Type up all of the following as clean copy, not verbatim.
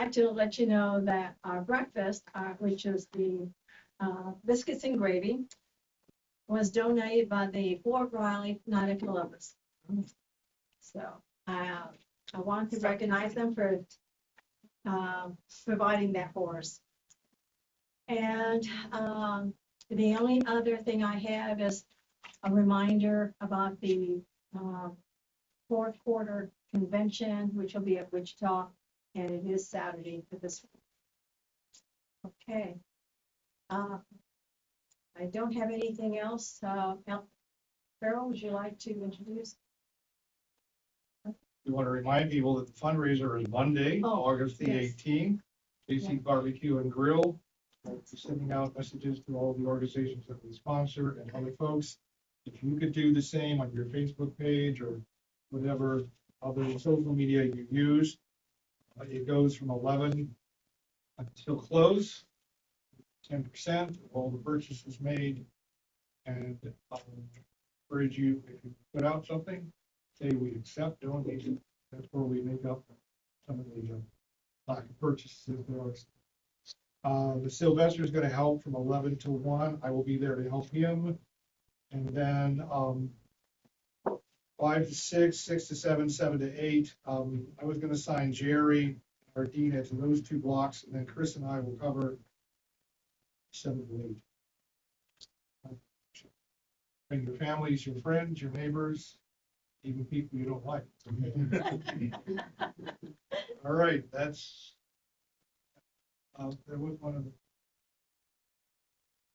like to let you know that our breakfast, which is the biscuits and gravy, was donated by the Fort Riley Knight of Columbus. So I want to recognize them for providing that for us. And the only other thing I have is a reminder about the fourth quarter convention, which will be at Wichita, and it is Saturday for this one. Okay. I don't have anything else. Farrell, would you like to introduce? We want to remind people that the fundraiser is Monday, August the 18th. JC Barbecue and Grill. We'll be sending out messages to all the organizations that we sponsor and other folks. If you could do the same on your Facebook page or whatever other social media you use, it goes from 11 until close, 10% of all the purchases made. And encourage you, if you put out something, say we accept donations. That's where we make up some of the lack of purchases. The Sylvester is going to help from 11 to 1. I will be there to help him. And then 5 to 6, 6 to 7, 7 to 8. I was going to sign Jerry or Dina to those 2 blocks, and then Chris and I will cover 7 to 8. Bring your families, your friends, your neighbors, even people you don't like. All right, that's. There was one of the.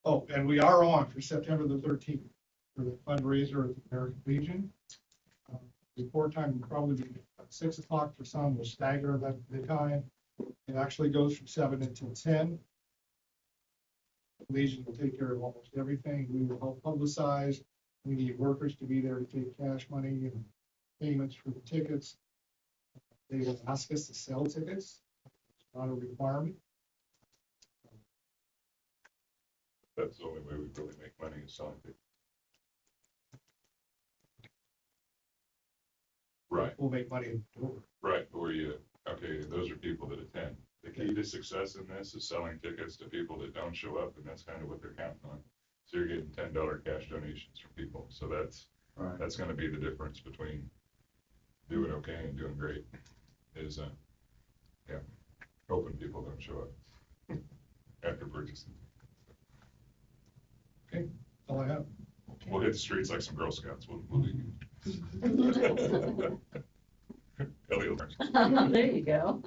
Oh, and we are on for September the 13th for the fundraiser at the American Legion. Report time will probably be 6 o'clock for some. We'll stagger that the time. It actually goes from 7 until 10. The Legion will take care of almost everything. We will help publicize. We need workers to be there to take cash money and payments for the tickets. They will ask us to sell tickets. It's not a requirement. That's the only way we really make money is selling tickets. Right. We'll make money in the door. Right. Or okay, those are people that attend. The key to success in this is selling tickets to people that don't show up, and that's kind of what they're counting on. So you're getting $10 cash donations from people. So that's going to be the difference between doing okay and doing great. Is hoping people don't show up after purchasing. Okay, that's all I have. Okay. We'll hit the streets like some Girl Scouts. We'll leave you. There you go.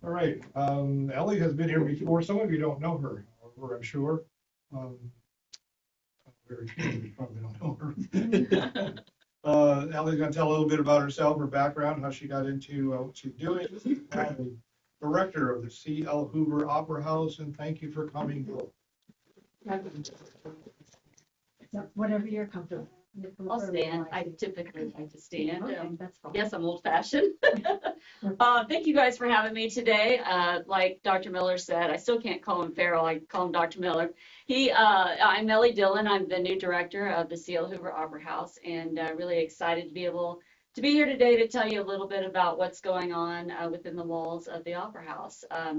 All right. Ellie has been here before. Some of you don't know her, however, I'm sure. Very few of you probably don't know her. Ellie's going to tell a little bit about herself, her background, how she got into what she's doing. She's the director of the C.L. Hoover Opera House, and thank you for coming. Whatever you're comfortable. I'll stand. I typically like to stand. Okay, that's fine. Yes, I'm old-fashioned. Thank you guys for having me today. Like Dr. Miller said, I still can't call him Farrell. I call him Dr. Miller. I'm Melly Dillon. I'm the new director of the C.L. Hoover Opera House, and really excited to be able to be here today to tell you a little bit about what's going on within the walls of the Opera House. A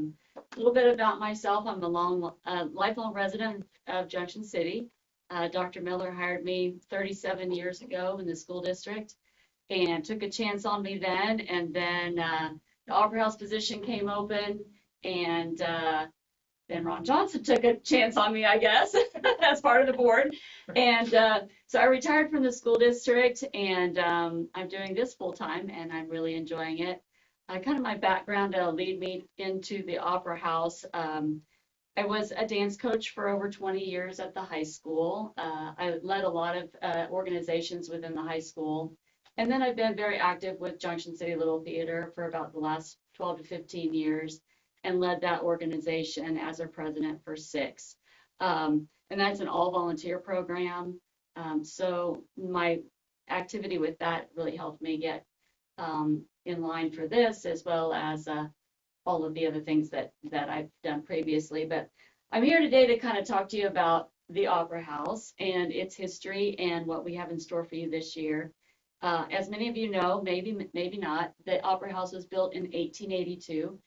little bit about myself. I'm a lifelong resident of Junction City. Dr. Miller hired me 37 years ago in the school district and took a chance on me then. And then the Opera House position came open, and then Ron Johnson took a chance on me, I guess, as part of the board. And so I retired from the school district, and I'm doing this full time, and I'm really enjoying it. Kind of my background lead me into the Opera House. I was a dance coach for over 20 years at the high school. I led a lot of organizations within the high school. And then I've been very active with Junction City Little Theater for about the last 12 to 15 years and led that organization as a president for 6. And that's an all-volunteer program. So my activity with that really helped me get in line for this, as well as all of the other things that I've done previously. But I'm here today to kind of talk to you about the Opera House and its history and what we have in store for you this year. As many of you know, maybe not, the Opera House was built in 1882.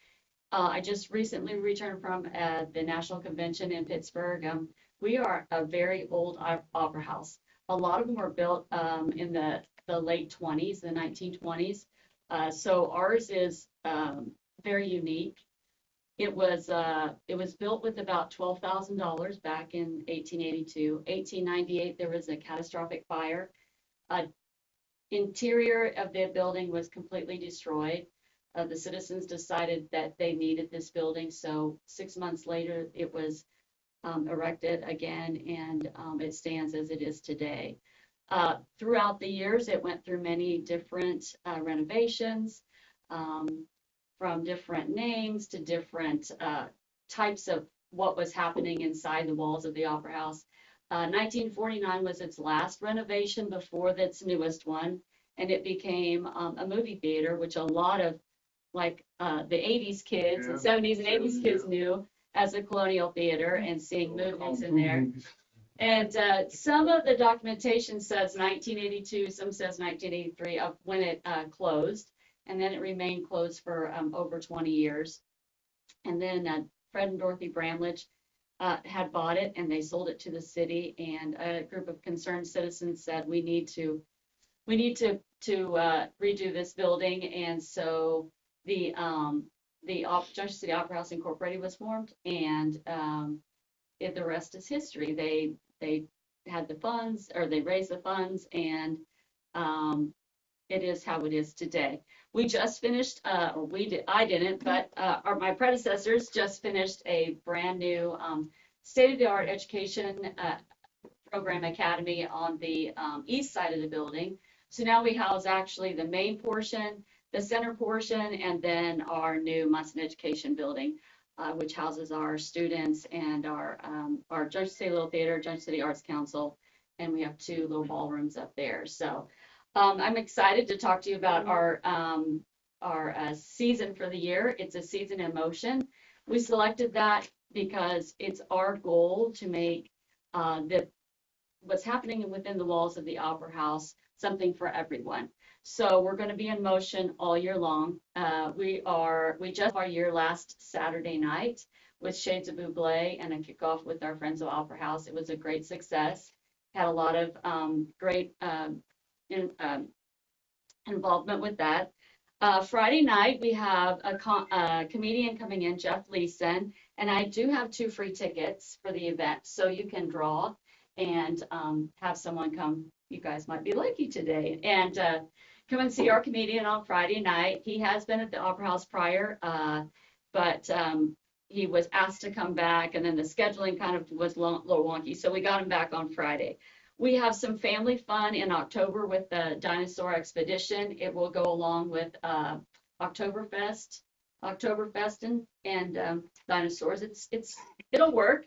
I just recently returned from the National Convention in Pittsburgh. We are a very old opera house. A lot of them were built in the late 20s, the 1920s. So ours is very unique. It was built with about $12,000 back in 1882. 1898, there was a catastrophic fire. Interior of the building was completely destroyed. The citizens decided that they needed this building, so 6 months later, it was erected again, and it stands as it is today. Throughout the years, it went through many different renovations, from different names to different types of what was happening inside the walls of the Opera House. 1949 was its last renovation before its newest one, and it became a movie theater, which a lot of the 80s kids and 70s and 80s kids knew as a colonial theater and seeing movies in there. And some of the documentation says 1982, some says 1983 of when it closed, and then it remained closed for over 20 years. And then Fred and Dorothy Bramlage had bought it, and they sold it to the city, and a group of concerned citizens said, we need to redo this building. And so the Junction City Opera House Incorporated was formed, and the rest is history. They had the funds, or they raised the funds, and it is how it is today. We just finished, I didn't, but my predecessors just finished a brand new state-of-the-art education program academy on the east side of the building. So now we house actually the main portion, the center portion, and then our new Munson Education building, which houses our students and our Junction City Little Theater, Junction City Arts Council, and we have 2 little ballrooms up there. So I'm excited to talk to you about our season for the year. It's a season in motion. We selected that because it's our goal to make what's happening within the walls of the Opera House something for everyone. So we're going to be in motion all year long. We just our year last Saturday night with Shades of Buble and a kickoff with our friends of Opera House. It was a great success. Had a lot of great involvement with that. Friday night, we have a comedian coming in, Jeff Leeson, and I do have 2 free tickets for the event, so you can draw and have someone come. You guys might be lucky today, and come and see our comedian on Friday night. He has been at the Opera House prior, but he was asked to come back, and then the scheduling kind of was a little wonky, so we got him back on Friday. We have some family fun in October with the Dinosaur Expedition. It will go along with Oktoberfest and dinosaurs. It'll work.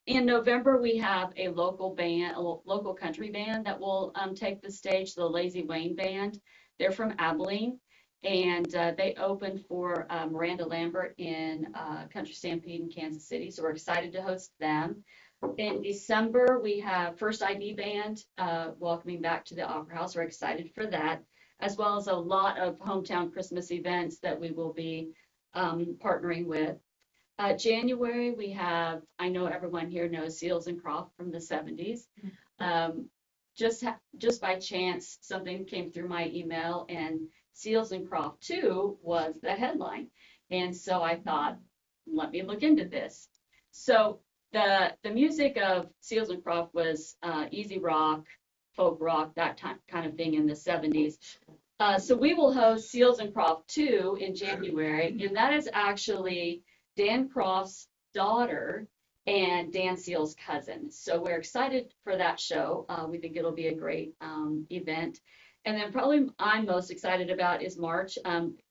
In November, we have a local country band that will take the stage, the Lazy Wayne Band. They're from Abilene, and they opened for Miranda Lambert in Country Stampede in Kansas City, so we're excited to host them. In December, we have First ID Band welcoming back to the Opera House. We're excited for that, as well as a lot of hometown Christmas events that we will be partnering with. January, we have, I know everyone here knows Seals and Croft from the 70s. Just by chance, something came through my email, and Seals and Croft 2 was the headline. And so I thought, let me look into this. So the music of Seals and Croft was easy rock, folk rock, that kind of thing in the 70s. So we will host Seals and Croft 2 in January, and that is actually Dan Croft's daughter and Dan Seals' cousin. So we're excited for that show. We think it'll be a great event. And then probably I'm most excited about is March.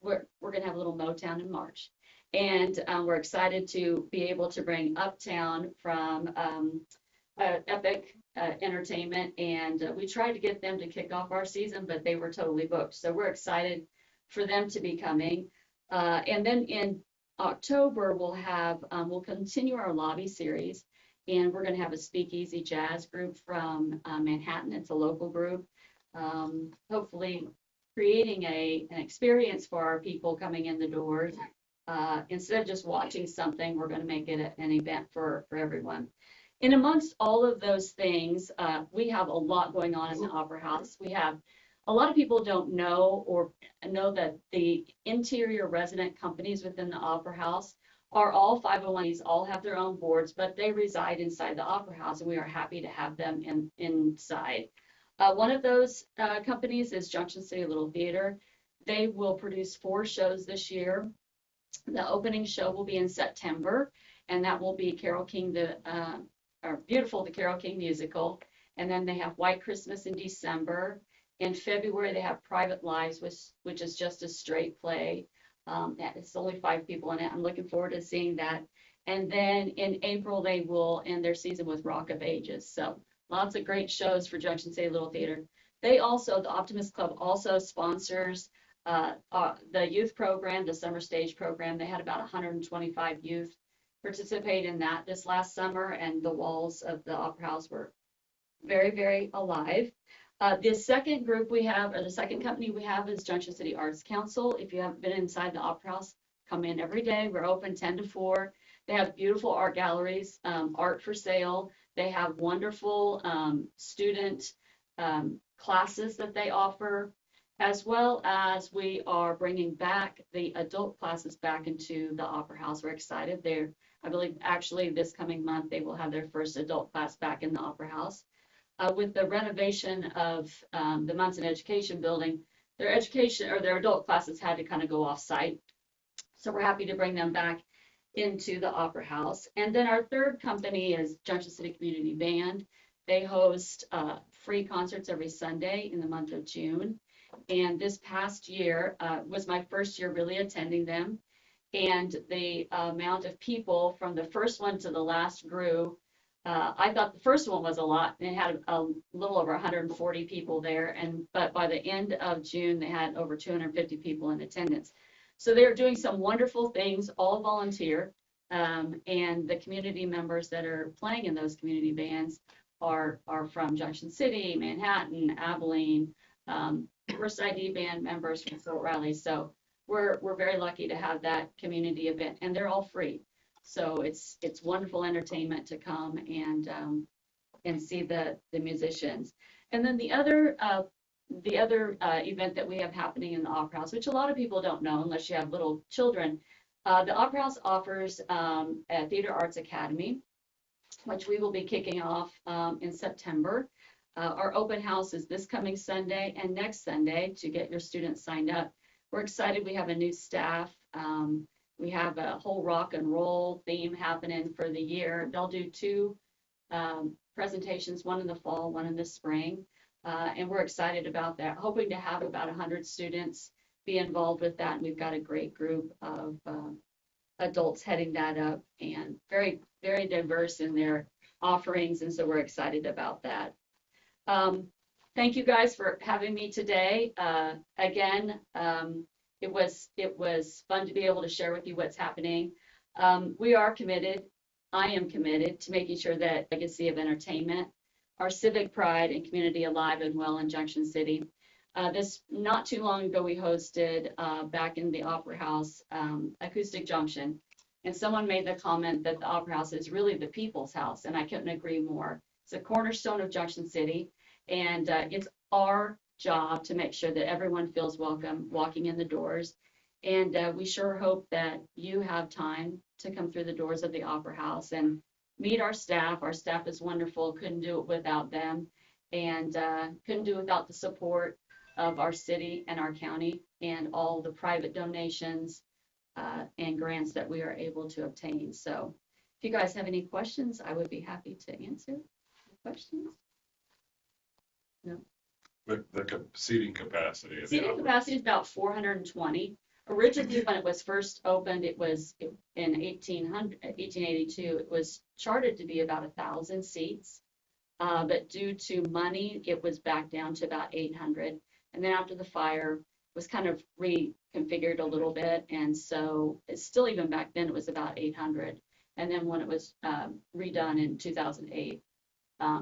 We're going to have a little Motown in March. And we're excited to be able to bring Uptown from Epic Entertainment. And we tried to get them to kick off our season, but they were totally booked. So we're excited for them to be coming. And then in October, we'll continue our lobby series. And we're going to have a speakeasy jazz group from Manhattan. It's a local group. Hopefully creating an experience for our people coming in the doors Instead of just watching something, we're going to make it an event for everyone. And amongst all of those things, we have a lot going on in the Opera House. We have a lot of people don't know or know that the interior resident companies within the Opera House are all 501s, all have their own boards, but they reside inside the Opera House, and we are happy to have them inside. One of those companies is Junction City Little Theater. They will produce 4 shows this year. The opening show will be in September, and that will be Carole King, the Carole King musical. And then they have White Christmas in December. In February, they have Private Lives, which is just a straight play. It's only 5 people in it. I'm looking forward to seeing that. And then in April, they will end their season with Rock of Ages. So lots of great shows for Junction City Little Theater. The Optimist Club also sponsors the youth program, the summer stage program. They had about 125 youth participate in that this last summer, and the walls of the Opera House were very, very alive. The second group we have, or the second company we have, is Junction City Arts Council. If you haven't been inside the Opera House, come in every day. We're open 10 to 4. They have beautiful art galleries, art for sale. They have wonderful student classes that they offer, as well as we are bringing back the adult classes back into the Opera House. We're excited. I believe actually this coming month, they will have their first adult class back in the Opera House. With the renovation of the Munson Education Building, their education or their adult classes had to kind of go off site. So we're happy to bring them back into the Opera House. And then our third company is Junction City Community Band. They host free concerts every Sunday in the month of June. And this past year was my first year really attending them. And the amount of people from the first one to the last grew. I thought the first one was a lot, and it had a little over 140 people there. But by the end of June, they had over 250 people in attendance. So they're doing some wonderful things, all volunteer. And the community members that are playing in those community bands are from Junction City, Manhattan, Abilene, First ID band members from Fort Riley. So we're very lucky to have that community event, and they're all free. So it's wonderful entertainment to come and see the musicians. And then the other event that we have happening in the Opera House, which a lot of people don't know unless you have little children, the Opera House offers a Theater Arts Academy, which we will be kicking off in September. Our open house is this coming Sunday and next Sunday to get your students signed up. We're excited. We have a new staff. We have a whole rock and roll theme happening for the year. They'll do 2 presentations, one in the fall, one in the spring. And we're excited about that. Hoping to have about 100 students be involved with that. And we've got a great group of adults heading that up, and very, very diverse in their offerings. And so we're excited about that. Thank you guys for having me today. Again, it was fun to be able to share with you what's happening. We are committed. I am committed to making sure that legacy of entertainment, our civic pride and community alive and well in Junction City. This not too long ago, we hosted back in the Opera House, Acoustic Junction. And someone made the comment that the Opera House is really the people's house, and I couldn't agree more. It's a cornerstone of Junction City. And it's our job to make sure that everyone feels welcome walking in the doors. And we sure hope that you have time to come through the doors of the Opera House and meet our staff. Our staff is wonderful. Couldn't do it without them. And couldn't do it without the support of our city and our county and all the private donations and grants that we are able to obtain. So if you guys have any questions, I would be happy to answer questions. No. The seating capacity. Seating capacity is about 420. Originally, when it was first opened, it was in 1882. It was charted to be about 1,000 seats, but due to money, it was back down to about 800. And then after the fire, it was kind of reconfigured a little bit, and so it's still, even back then, it was about 800. And then when it was redone in 2008.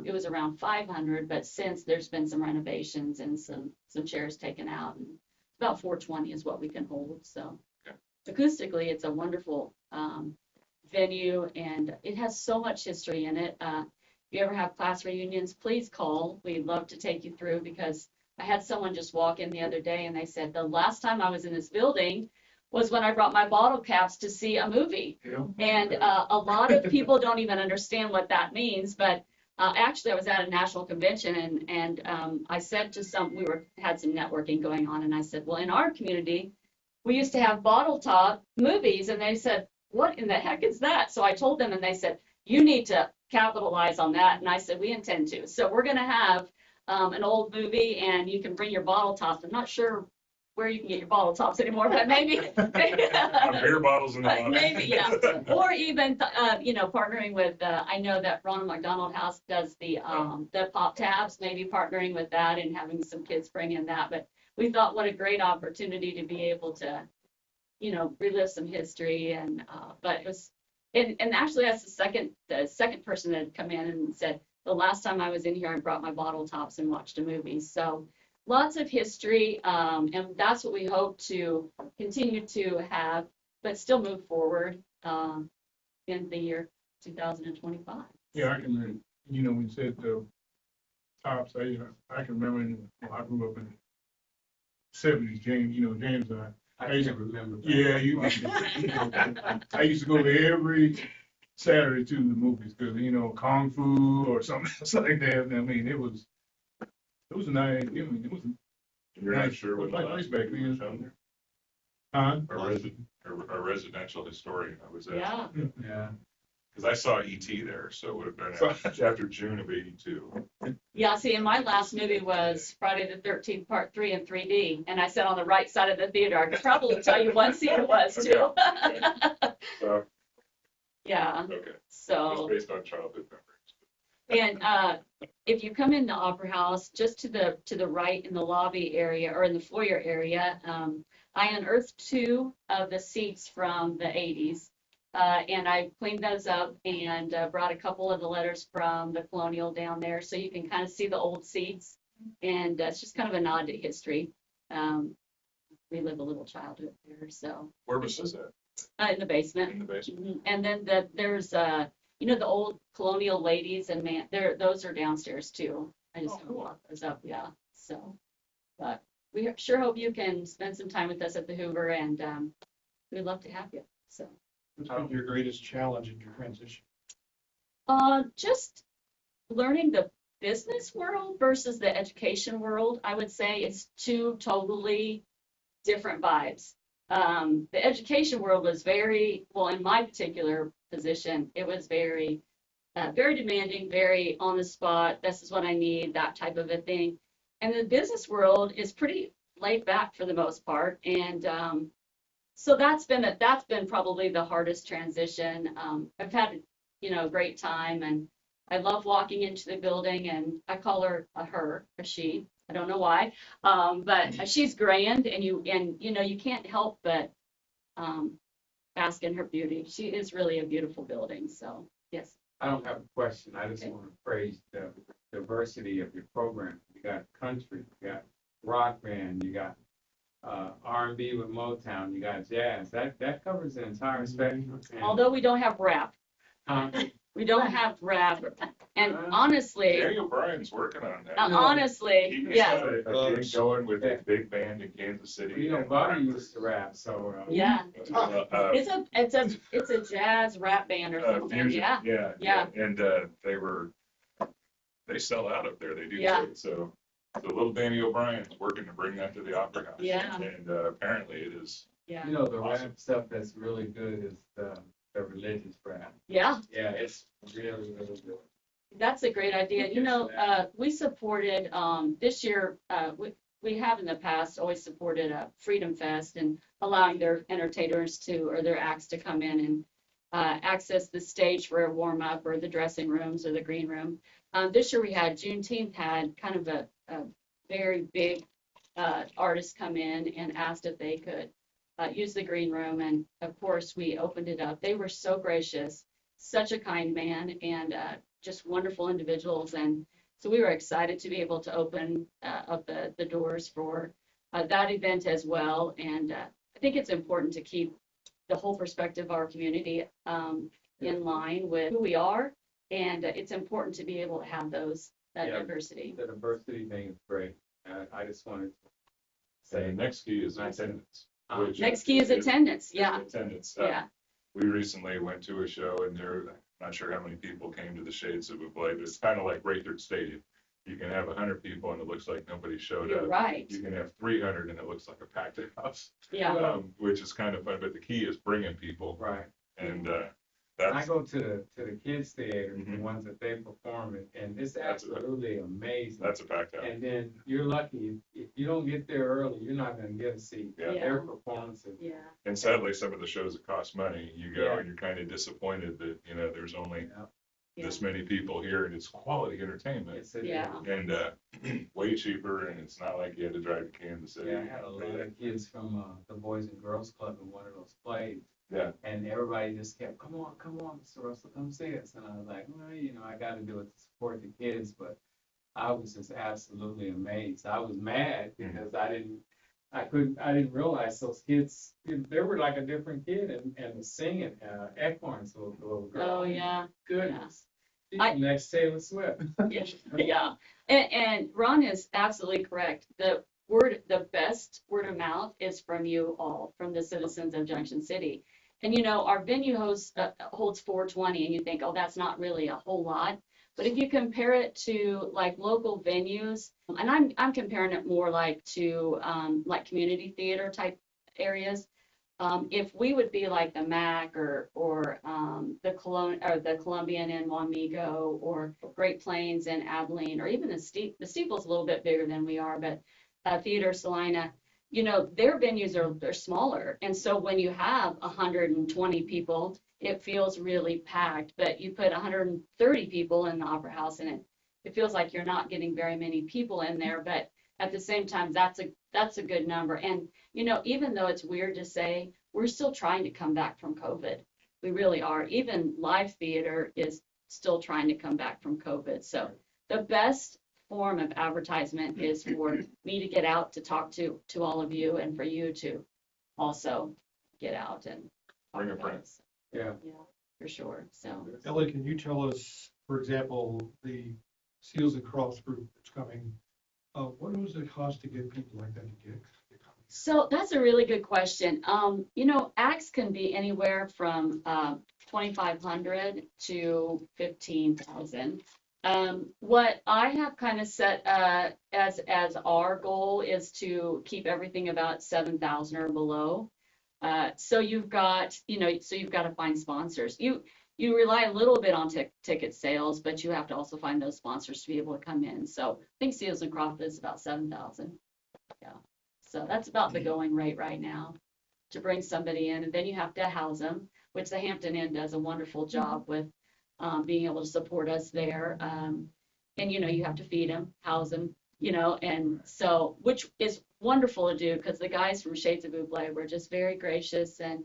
It was around 500, but since there's been some renovations and some chairs taken out, and about 420 is what we can hold. So, okay. acoustically, it's a wonderful venue, and it has so much history in it. If you ever have class reunions, please call. We'd love to take you through, because I had someone just walk in the other day and they said, the last time I was in this building was when I brought my bottle caps to see a movie. Yeah. And a lot of people don't even understand what that means, but actually I was at a national convention, and I said to had some networking going on, and I said, well, in our community, we used to have bottle top movies, and they said, what in the heck is that? So I told them, and they said, you need to capitalize on that. And I said, we intend to. So we're going to have an old movie, and you can bring your bottle tops. I'm not sure where you can get your bottle tops anymore, but maybe Beer bottles in the bottom. maybe, yeah. Or even, partnering with, I know that Ronald McDonald House does the pop tabs, maybe partnering with that and having some kids bring in that. But we thought, what a great opportunity to be able to, relive some history. And, but it was, and actually that's the second person that had come in and said, the last time I was in here, I brought my bottle tops and watched a movie. So lots of history, and that's what we hope to continue to have, but still move forward in the year 2025. Yeah, I can, when you said the tops, I can remember I grew up in the 70s, James, James, I used to remember that. yeah, I used to go every Saturday to the movies because, Kung Fu or something else like that. I mean, it was a nice, it was You're not sure what like nice back then. shown there? Huh? A residential historian, I was at. Yeah. Yeah. Because I saw E.T. there, so it would have been after June of '82. Yeah, see, and my last movie was Friday the 13th, Part 3 in 3D, and I sat on the right side of the theater. I could probably tell you what scene it was, too. So, Yeah, okay, it's so, based on childhood memories. and if you come into Opera House, just to the right in the lobby area, or in the foyer area, I unearthed 2 of the seats from the 80s. And I cleaned those up and brought a couple of the letters from the Colonial down there, so you can kind of see the old seats. And it's just kind of a nod to history. Relive a little childhood there, so. Where was this at? In the basement. In the basement? Mhm. And then there's, the old Colonial ladies, and those are downstairs too. I just haven't locked those up, yeah, so. But we sure hope you can spend some time with us at the Hoover, and we'd love to have you, so. What's been your greatest challenge in your transition? Just learning the business world versus the education world. I would say it's 2 totally different vibes. The education world was in my particular position, it was very demanding, very on the spot. This is what I need, that type of a thing. And the business world is pretty laid back for the most part. And so that's been probably the hardest transition. I've had, a great time, and I love walking into the building, and I call her a she. I don't know why, but she's grand, and you can't help but bask in her beauty. She is really a beautiful building. So yes. I don't have a question. I just want to praise the diversity of your program. You got country, you got rock band, you got R&B with Motown, you got jazz. That covers the entire spectrum. And, Although we don't have rap. We don't have rap. And honestly, Daniel Bryan's working on that. honestly, He just yeah. had a gig going with a big band in Kansas City. Bobby used to rap, so. Yeah. Uh, It's a jazz rap band or something. Fusion, Yeah. yeah. And they sell out up there. They do. Yeah. So little Danny O'Brien's working to bring that to the Opera House. Yeah. And apparently it is. Yeah. The rap stuff that's really good is the religious rap. Yeah. Yeah, it's really, really good. That's a great idea. We supported, this year, we have in the past always supported a Freedom Fest and allowing their entertainers or their acts to come in and access the stage for a warm up, or the dressing rooms, or the green room. This year we had Juneteenth had kind of a very big artist come in and asked if they could use the green room. And of course we opened it up. They were so gracious, such a kind man, and just wonderful individuals. And so we were excited to be able to open up the doors for that event as well. And I think it's important to keep the whole perspective of our community, in line with who we are. And it's important to be able to have that Yeah. diversity. The diversity thing is great. I just wanted to And say. the next key is attendance. which Next key is attendance, yeah, Attendance. yeah. We recently went to a show and there, not sure how many people came to the Shades of Buble, but it's kind of like Rayford Stadium. You can have 100 people and it looks like nobody showed You're up. right, You can have 300 and it looks like a packed house, yeah, which is kind of fun, but the key is bringing people. Right. And I that's, go to the kids theater, the Mhm. ones that they perform in, and it's That's absolutely amazing. that's a packed house. And then you're lucky, if you don't get there early, you're not gonna get a seat. Yeah. Their performances. yeah, And sadly, some of the shows that cost money, you go Yeah. and you're kind of disappointed that, there's only Yeah. this many people here and it's quality entertainment. Yes, it is. Yeah. And way cheaper, and it's not like you had to drive to Kansas City. Yeah, I had a lot of kids from the Boys and Girls Club in one of those plays. Yeah. And everybody just kept, come on, Mr. Russell, come see us. And I was like, well, I got to do it to support the kids. But I was just absolutely amazed. I was mad because I didn't realize those kids, they were like a different kid and singing, Ekhorn's little girl. oh, yeah. Goodness. She's I- the next Taylor Swift. Yeah, and Ron is absolutely correct. The best word of mouth is from you all, from the citizens of Junction City. And our venue holds 420, and you think, oh, that's not really a whole lot. But if you compare it to like local venues, and I'm comparing it more like to like community theater type areas. If we would be like the MAC or the Columbian in Wamego or Great Plains in Abilene, or even the Steeple's a little bit bigger than we are, but Theater Salina, their venues are smaller. And so when you have 120 people, it feels really packed, but you put 130 people in the Opera House and it feels like you're not getting very many people in there, but at the same time, that's a good number. And, even though it's weird to say, we're still trying to come back from COVID. We really are. Even live theater is still trying to come back from COVID. So the best form of advertisement is for me to get out to talk to all of you and for you to also get out and talk Bring a about friend. it. Yeah. Yeah, for sure. So. Ellie, can you tell us, for example, the Seals and Crofts group that's coming, what does it cost to get people like that to get? So that's a really good question. Acts can be anywhere from 2,500 to 15,000. What I have kind of set as our goal is to keep everything about 7,000 or below. So you've got to find sponsors. You rely a little bit on ticket sales, but you have to also find those sponsors to be able to come in. So I think Seals and Crofts is about 7,000. Yeah. So that's about the going rate right now to bring somebody in, and then you have to house them, which the Hampton Inn does a wonderful job with being able to support us there. And you have to feed them, house them, and so, which is wonderful to do because the guys from Shades of Buble were just very gracious and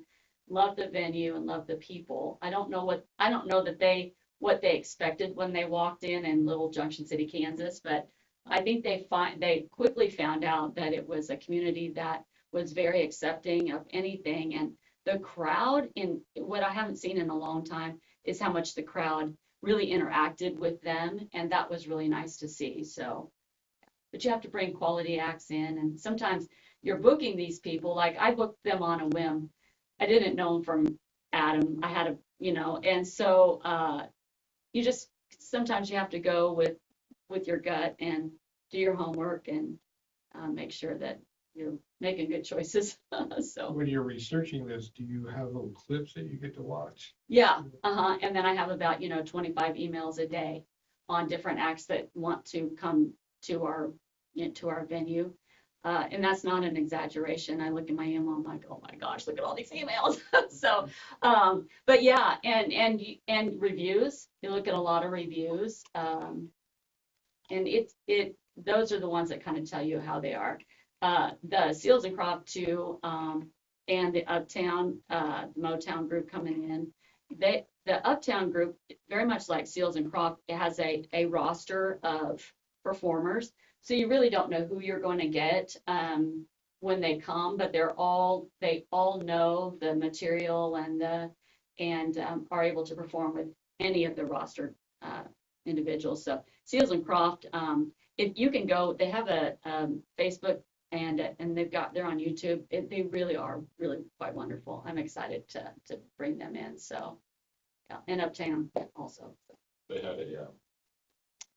love the venue and love the people. I don't know what they expected when they walked in Little Junction City, Kansas, but I think they quickly found out that it was a community that was very accepting of anything. And the crowd, in what I haven't seen in a long time, is how much the crowd really interacted with them. And that was really nice to see. So, but you have to bring quality acts in. And sometimes you're booking these people, like I booked them on a whim. I didn't know them from Adam. I had and so sometimes you have to go with your gut and do your homework and make sure that you're making good choices. So When you're researching this, do you have little clips that you get to watch? yeah, and then I have about 25 emails a day on different acts that want to come to our venue. And that's not an exaggeration. I look at my email, I'm like, oh my gosh, look at all these emails. So, but yeah, and reviews. You look at a lot of reviews, and those are the ones that kind of tell you how they are. The Seals and Crofts too, and the Uptown, Motown group coming in. The Uptown group, very much like Seals and Crofts, it has a roster of performers. So you really don't know who you're going to get when they come, but they all know the material and are able to perform with any of the roster individuals. So Seals and Croft, if you can go, they have a Facebook and they're on YouTube. They really are really quite wonderful. I'm excited to bring them in. So yeah, and Uptown also. They had a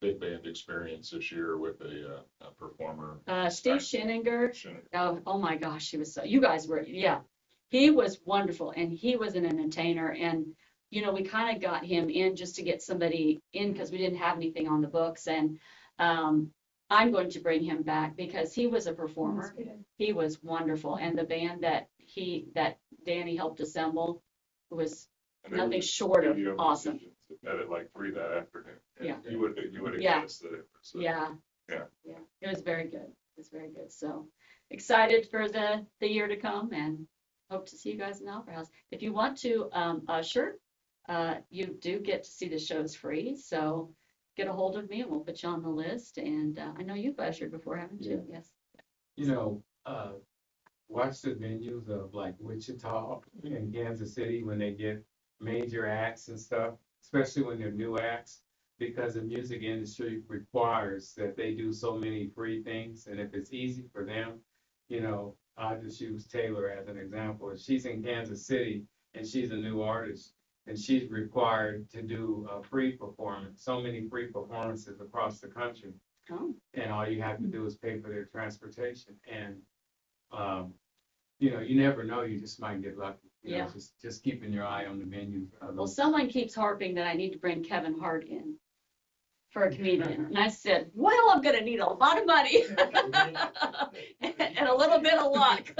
big band experience this year with a performer. Steve Scheninger. Scheninger. Oh my gosh, he was so, you guys were, yeah. He was wonderful and he was an entertainer and, you know, we kind of got him in just to get somebody in because we didn't have anything on the books and I'm going to bring him back because he was a performer. He was wonderful and the band that Danny helped assemble was nothing short of awesome. Met at like 3 that afternoon. Yeah. You would have Yeah. guessed that it was. Yeah. Yeah. Yeah. It was very good. It was very good. So excited for the year to come and hope to see you guys in the Opera House. If you want to usher, you do get to see the shows free. So get a hold of me and we'll put you on the list. And I know you've ushered before, haven't you? Yeah. Yes. You know, watch the venues of like Wichita and Kansas City when they get major acts and stuff, especially when they're new acts, because the music industry requires that they do so many free things. And if it's easy for them, you know, I'll just use Taylor as an example. If she's in Kansas City and she's a new artist and she's required to do a free performance, so many free performances across the country. Oh. And all you have to do is pay for their transportation. And, you know, you never know, you just might get lucky. You know, just keeping your eye on the menu. Well, someone keeps harping that I need to bring Kevin Hart in for a comedian. And I said, well, I'm going to need a lot of money and a little bit of luck.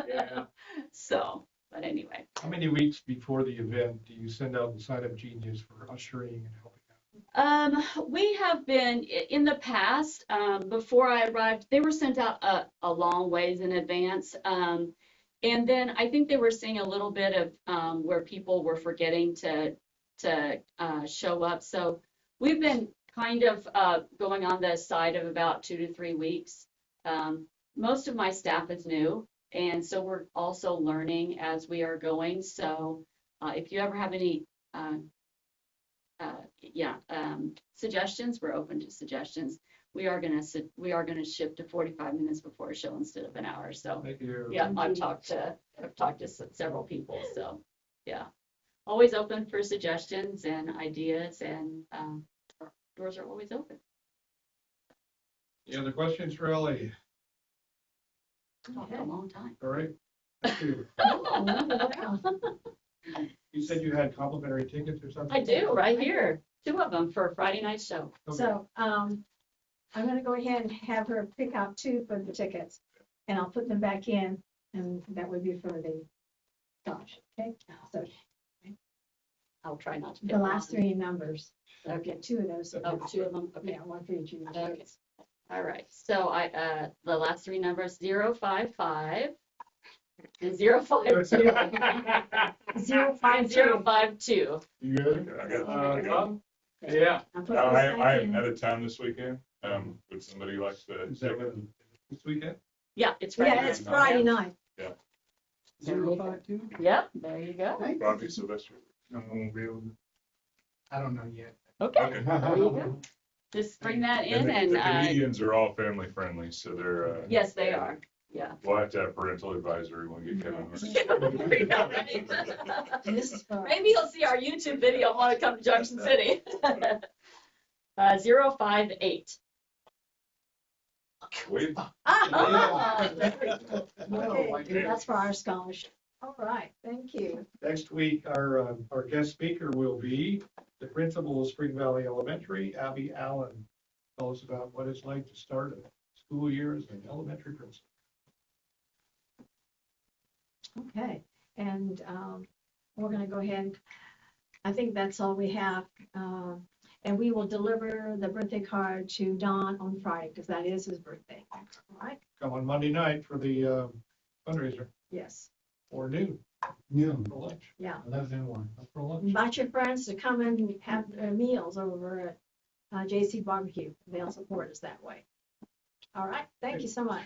Yeah. So, but anyway. How many weeks before the event do you send out the sign-up genius for ushering and helping out? We have been in the past, before I arrived, they were sent out a long ways in advance. And then I think they were seeing a little bit of where people were forgetting to show up. So we've been kind of going on the side of about 2 to 3 weeks. Most of my staff is new, and so we're also learning as we are going. So if you ever have any suggestions, we're open to suggestions. We are gonna shift to 45 minutes before a show instead of an hour. So Thank you. yeah, I've talked to several people. So yeah, always open for suggestions and ideas, and doors are always open. Any other questions for Ellie? Talked a long time. All right. Thank you. You said you had complimentary tickets or something? I do, right here. 2 of them for a Friday night show. Okay. So, I'm gonna go ahead and have her pick out 2 for the tickets, and I'll put them back in, and that would be for the Dodge, okay? So I'll try not to. the last 3 numbers, Okay. 2 of those. Oh, 2 of them. Okay. Yeah, 1 for each of you. Okay. All right. So the last 3 numbers, 055 and 052. 05052. You good? I got it. Yeah. I'll put I this back am in. out of town this weekend. Would somebody like to? Is that when, this weekend? Yeah, it's Friday. Yeah, it's Friday night. 052? Yep, there you go. Bobby Sylvester. I won't be able to. I don't know yet. Okay, Okay. there you go. Just bring that in And the and, comedians are all family friendly, so they're. yes, they are. Yeah. We'll have to have parental advisory when we get Kevin. And this is for. Maybe you'll see our YouTube video and want to come to Junction City. 058. Wait, Okay, that's for our scholarship. All right, thank you. Next week, our guest speaker will be the principal of Spring Valley Elementary, Abby Allen. Tell us about what it's like to start a school year as an elementary principal. Okay, and we're gonna go ahead. I think that's all we have. And we will deliver the birthday card to Don on Friday, because that is his birthday. All right? Come on Monday night for the fundraiser, Yes, or noon Noon, for lunch. yeah. 11:01. For lunch. Invite your friends to come and have their meals over at JC Barbecue. They'll support us that way. All right, thank you so much.